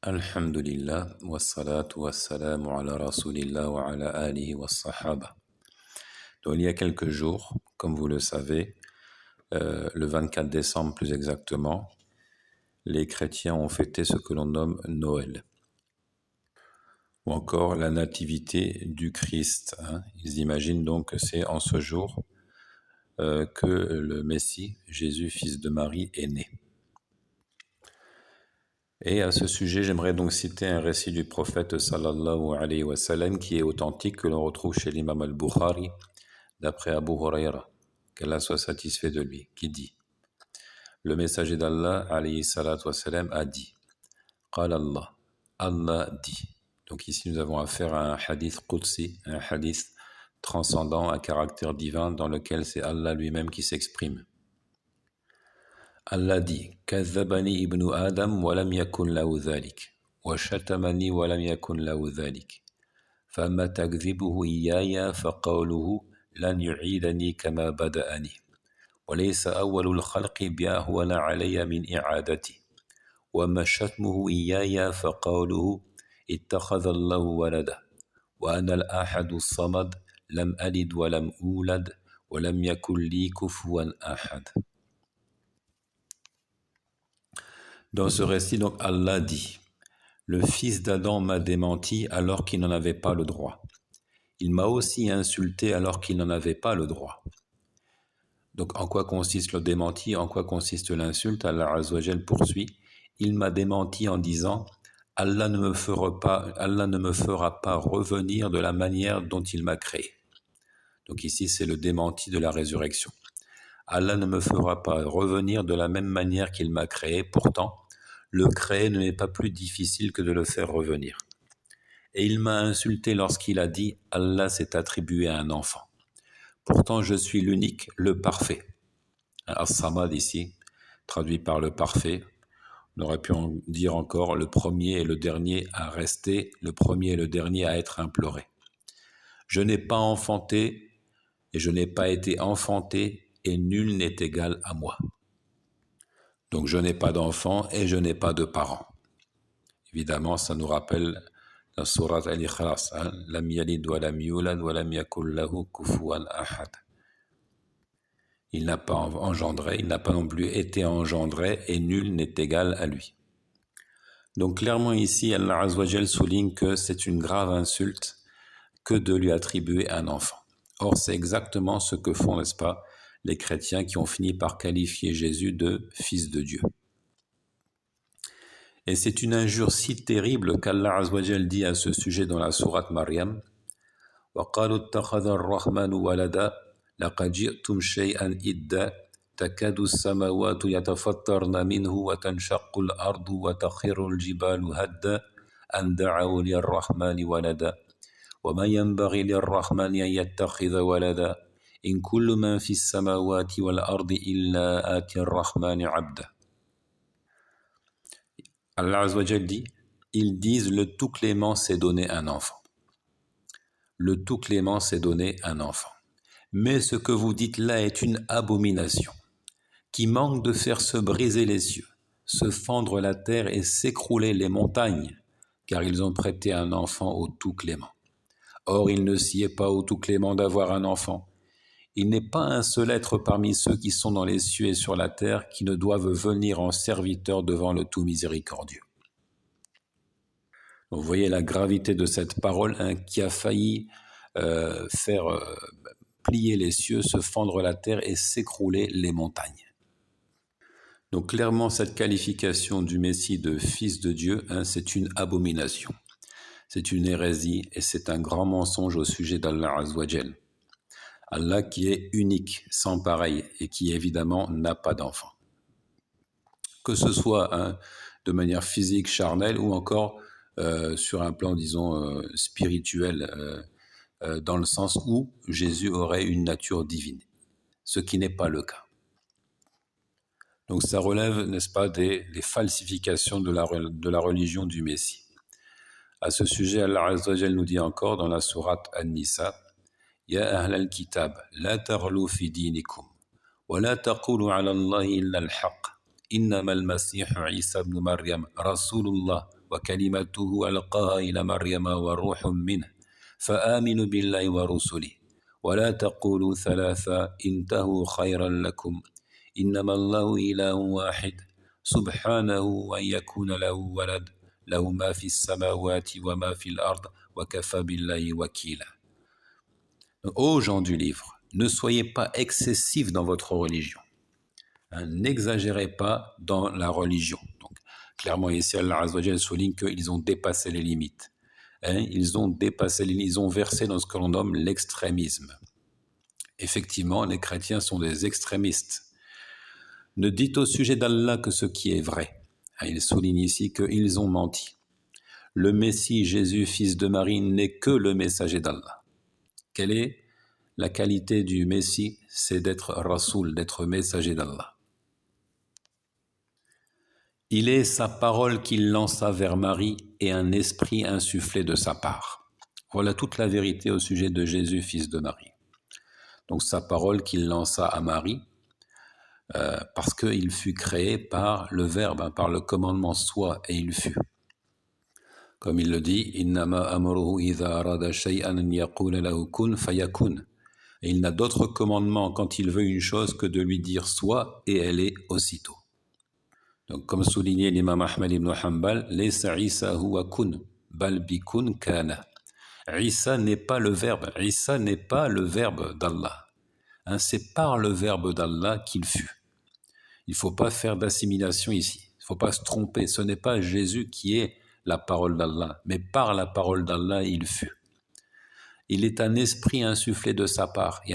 Alhamdulillah, wassalatu wassalamu ala rasulillah wa ala alihi wa sahaba. Donc, il y a quelques jours, comme vous le savez, le 24 décembre plus exactement, les chrétiens ont fêté ce que l'on nomme Noël, ou encore la nativité du Christ. Ils imaginent donc que c'est en ce jour que le Messie, Jésus, fils de Marie, est né. Et à ce sujet, j'aimerais donc citer un récit du prophète sallallahu alayhi wa sallam qui est authentique, que l'on retrouve chez l'imam al-Bukhari, d'après Abu Huraira, qu'Allah soit satisfait de lui, qui dit: le messager d'Allah alayhi salatu wa sallam a dit, Qala Allah, Allah dit. Donc ici nous avons affaire à un hadith qudsi, un hadith transcendant, à caractère divin, dans lequel c'est Allah lui-même qui s'exprime. Allah dit: Kazzabani ibnu Adam wa lam yakun lahu dhalik, wa shatamani wa lam yakun lahu dhalik. Fama takdhibuhu iyaya faqawluhu lan yu'idani kama bada'ani. Wa laysa awwalul khalqi bi'ahwana alayya min i'adati. Wa ma shatmuhu iyaya faqawluhu ittakhadha Allahu walada. Wa ana al-ahadu as-samad lam alid wa lam ulad wa lam yakun li kufuwan ahad. Dans ce récit, donc, Allah dit: le fils d'Adam m'a démenti alors qu'il n'en avait pas le droit. Il m'a aussi insulté alors qu'il n'en avait pas le droit. Donc, en quoi consiste le démenti? En quoi consiste l'insulte? Allah Azza wa Jal poursuit: il m'a démenti en disant: Allah ne me fera pas revenir de la manière dont il m'a créé. Donc ici, c'est le démenti de la résurrection. Allah ne me fera pas revenir de la même manière qu'il m'a créé. Pourtant, le créer ne m'est pas plus difficile que de le faire revenir. Et il m'a insulté lorsqu'il a dit: Allah s'est attribué à un enfant. Pourtant, je suis l'unique, le parfait. As-Samad ici, traduit par le parfait. On aurait pu en dire encore le premier et le dernier à rester, le premier et le dernier à être imploré. Je n'ai pas enfanté et je n'ai pas été enfanté et nul n'est égal à moi. Donc je n'ai pas d'enfant et je n'ai pas de parents. Évidemment, ça nous rappelle la sourate Al-Ikhlas, Lam yalid wa lam yulad wa lam yakul lahu kufuwan ahad. Il n'a pas engendré, il n'a pas non plus été engendré et nul n'est égal à lui. Donc clairement ici, Allah Azza wa Jal souligne que c'est une grave insulte que de lui attribuer un enfant. Or, c'est exactement ce que font, n'est-ce pas, les chrétiens qui ont fini par qualifier Jésus de fils de Dieu. Et c'est une injure si terrible qu'Allah Azza wa Jal dit à ce sujet dans la sourate Maryam: وَقَالُوا اتَّخَذَ الرَّحْمَنُ وَلَدًا لَقَدْ جِئْتُمْ شَيْئًا إِدًّا تَكَادُ السَّمَاوَاتُ يَتَفَطَّرْنَ مِنْهُ وَتَنشَقُّ الْأَرْضُ وَتَخِرُّ الْجِبَالُ هَدًّا أَنْ دَعَوْا لِلرَّحْمَنِ وَلَدًا وَمَا يَنبَغِي لِلرَّحْمَنِ أَنْ يَتَّخِذَ وَلَدًا إِنْ كُلُّ مَنْ فِي السَّمَاوَاتِ وَالْأَرْضِ إِلَّا آتِي الرَّحْمَنِ عَبْدًا. Allah Azza wa Jal dit: ils disent le tout clément s'est donné un enfant. Le tout clément s'est donné un enfant. Mais ce que vous dites là est une abomination qui manque de faire se briser les cieux, se fendre la terre et s'écrouler les montagnes, car ils ont prêté un enfant au tout clément. Or, il ne sied pas au tout clément d'avoir un enfant. Il n'est pas un seul être parmi ceux qui sont dans les cieux et sur la terre qui ne doivent venir en serviteur devant le tout miséricordieux. Donc, vous voyez la gravité de cette parole, qui a failli faire plier les cieux, se fendre la terre et s'écrouler les montagnes. Donc clairement, cette qualification du Messie de fils de Dieu, c'est une abomination. C'est une hérésie et c'est un grand mensonge au sujet d'Allah Azza wa Jal. Allah qui est unique, sans pareil, et qui évidemment n'a pas d'enfant. Que ce soit de manière physique, charnelle, ou encore sur un plan, disons, spirituel, dans le sens où Jésus aurait une nature divine, ce qui n'est pas le cas. Donc ça relève, n'est-ce pas, des falsifications de la religion du Messie. À ce sujet, Allah Azza wa Jal nous dit encore dans la sourate An-Nisa: Ya ahl al-kitab, la taghlu fi dinikum, wa la taqulu ala Allahi illa al-haq, innama al-masih Isa ibn Maryam rasulullah وكلمته ألقاها إلى مريم وروح منه فآمنوا بالله ورسله ولا تقولوا ثلاثة انتهوا خيرا لكم إنما الله إله واحد سبحانه أن يكون له ولد له ما في السماوات وما في الأرض وكفى بالله وكيلا. Ô gens du livre, ne soyez pas excessifs dans votre religion. N'exagérez pas dans la religion. Donc, clairement, ici, Allah Azza wa Jalla souligne qu'ils ont dépassé les limites. Ils ont versé dans ce que l'on nomme l'extrémisme. Effectivement, les chrétiens sont des extrémistes. Ne dites au sujet d'Allah que ce qui est vrai. Il souligne ici qu'ils ont menti. Le Messie, Jésus, fils de Marie, n'est que le messager d'Allah. Quelle est la qualité du Messie? C'est d'être Rasoul, d'être messager d'Allah. Il est sa parole qu'il lança vers Marie et un esprit insufflé de sa part. Voilà toute la vérité au sujet de Jésus, fils de Marie. Donc sa parole qu'il lança à Marie, parce qu'il fut créé par le Verbe, par le commandement soit, et il fut. Comme il le dit, innama amruhu idha arada shay'an an yaqula lahu kun fayakun. Et il n'a d'autre commandement quand il veut une chose que de lui dire soit, et elle est aussitôt. Donc, comme soulignait l'imam Ahmad ibn Hanbal, laysa Isa huwa kun, bal bi kun kana. Isa n'est pas le verbe, Isa n'est pas le verbe d'Allah. C'est par le verbe d'Allah qu'il fut. Il ne faut pas faire d'assimilation ici. Il ne faut pas se tromper. Ce n'est pas Jésus qui est la parole d'Allah, mais par la parole d'Allah, il fut. Il est un esprit insufflé de sa part. C'est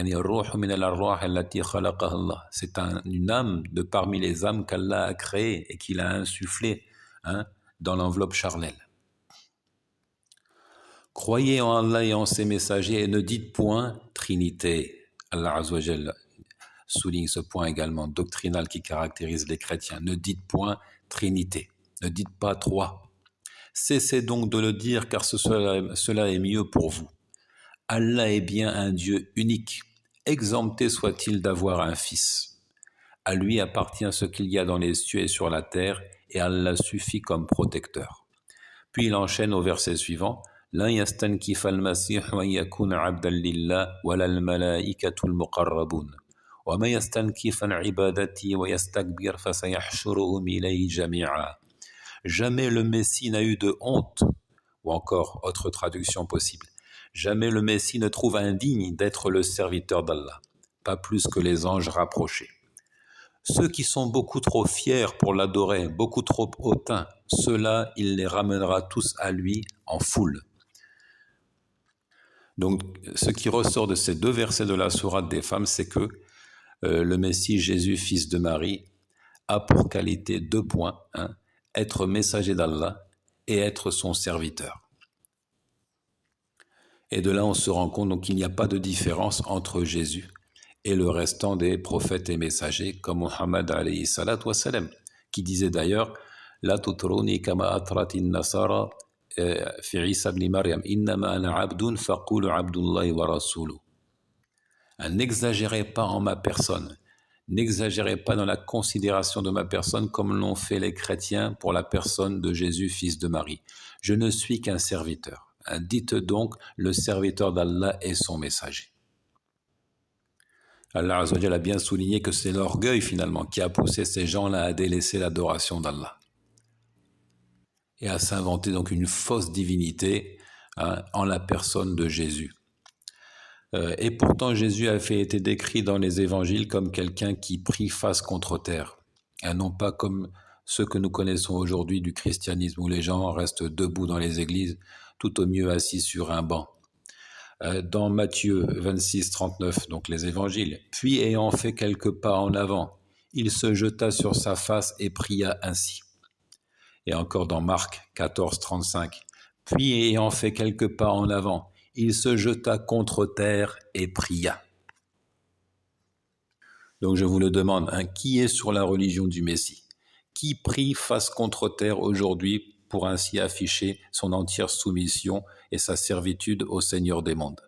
une âme de parmi les âmes qu'Allah a créées et qu'il a insufflé dans l'enveloppe charnelle. Croyez en Allah et en ses messagers et ne dites point Trinité. Allah Azza wa Jalla souligne ce point également doctrinal qui caractérise les chrétiens. Ne dites point Trinité. Ne dites pas trois. Cessez donc de le dire car cela est mieux pour vous. Allah est bien un Dieu unique, exempté soit-il d'avoir un fils. À lui appartient ce qu'il y a dans les cieux et sur la terre, et Allah suffit comme protecteur. Puis il enchaîne au verset suivant, لن يستنكف المسيح أن يكون عبدا لله ولا الملائكة المقربون وما يستنكف عن عبادتي ويستكبر فسيحشرهم إليه جميعا. Jamais le Messie n'a eu de honte, ou encore, autre traduction possible, jamais le Messie ne trouve indigne d'être le serviteur d'Allah, pas plus que les anges rapprochés. Ceux qui sont beaucoup trop fiers pour l'adorer, beaucoup trop hautains, ceux-là, il les ramènera tous à lui en foule. Donc, ce qui ressort de ces deux versets de la sourate des femmes, c'est que le Messie Jésus, fils de Marie, a pour qualité 2 points, être messager d'Allah et être son serviteur. Et de là, on se rend compte donc, qu'il n'y a pas de différence entre Jésus et le restant des prophètes et messagers, comme Muhammad alayhi salat wa salam, qui disait d'ailleurs « La tutruni kama atratin nasara fi Isa ibn Maryam, innama ana abdun faqulu abdullahi wa rasuluh » N'exagérez pas en ma personne, n'exagérez pas dans la considération de ma personne comme l'ont fait les chrétiens pour la personne de Jésus, fils de Marie. Je ne suis qu'un serviteur. Dites donc le serviteur d'Allah et son messager. Allah Azza wa Jalla a bien souligné que c'est l'orgueil finalement qui a poussé ces gens-là à délaisser l'adoration d'Allah et à s'inventer donc une fausse divinité en la personne de Jésus. Et pourtant Jésus a été décrit dans les évangiles comme quelqu'un qui prie face contre terre, et non pas comme ceux que nous connaissons aujourd'hui du christianisme où les gens restent debout dans les églises, tout au mieux assis sur un banc. Dans Matthieu 26, 39, donc les évangiles, puis ayant fait quelques pas en avant, il se jeta sur sa face et pria ainsi. Et encore dans Marc 14, 35, puis ayant fait quelques pas en avant, il se jeta contre terre et pria. Donc je vous le demande, qui est sur la religion du Messie? Qui prie face contre terre aujourd'hui pour ainsi afficher son entière soumission et sa servitude au Seigneur des mondes?